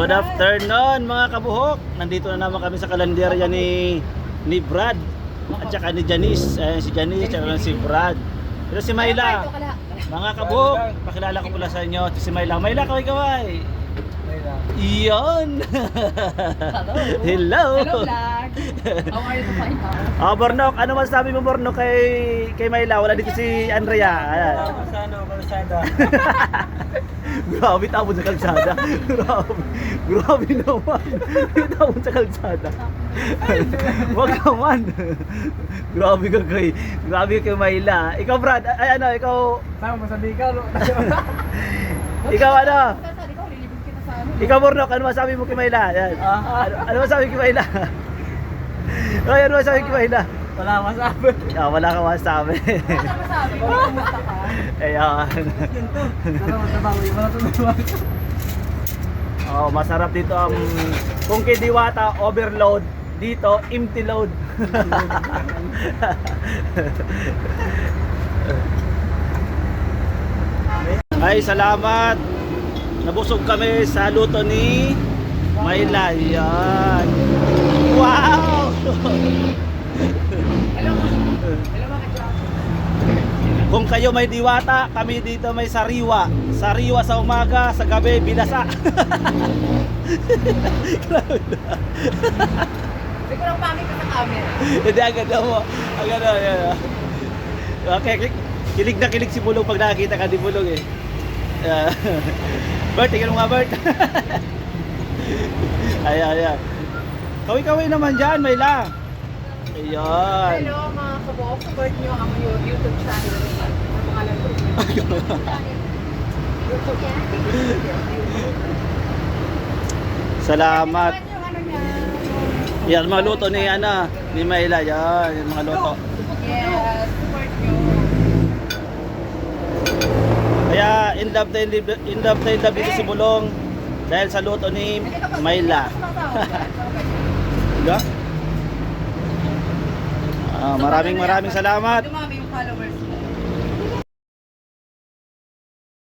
Good afternoon mga kabuhok. Nandito na naman kami sa kalendarya ni Brad at saka ni Janice. Ayan si Janice at si Brad. Pero si Mayla. Mga kabuhok, pakilala ko pala sa inyo. Si Mayla. Mayla, kaway-kaway. Iyon. Hello. Hello vlog. How are you to find out? Bornok, ano masasabi mo Bornok kay Mayla? Wala dito si Andrea. Ayan. Kalsada. Grabe tapon sa kalsada. Grabe naman. Tapon sa kalsada. Wag naman. Grabe kay Mayla. Ikaw Brad, ay ano, ikaw Sama sa Bicol. ikaw ano? Ikaw, lilibig kita sa ano. Ikaw Bornok, ano masabi mo kay Mayla? Yan. Ano masabi kay Mayla? Ay, ano masabi kay Mayla? Wala masabi. Wala kang masabi. Ano masabi mo? Kumusta ka? Ayan. Masarap dito ang kung kay Diwata overload, dito empty load. Ay, salamat. Nabusog kami sa luto ni Mayla. Yan. Wow! Hello, mga job. Kung kayo may diwata, kami dito may sariwa. Sariwa sa umaga, sa gabi, binasa. Siguro pangit ka sa camera. Hindi, agad mo. Agad mo. Okay, kilig na kilig si Bulong pag nakakita ka ni Bulong eh. Bert, tingnan mo nga Bert. Ayan. Kaway-kaway naman dyan, Mayla. Ayan. Hello mga kabuok, support nyo ang YouTube channel. Ang pangalan ko. Salamat. Ano yung ano niya? Yan, mga luto ni ni Mayla. Yan, yung mga luto. Yes, support nyo. Kaya in love dito si Bulong dahil sa luto ni Mayla. Diba? Maraming salamat. Dumami yung followers mo.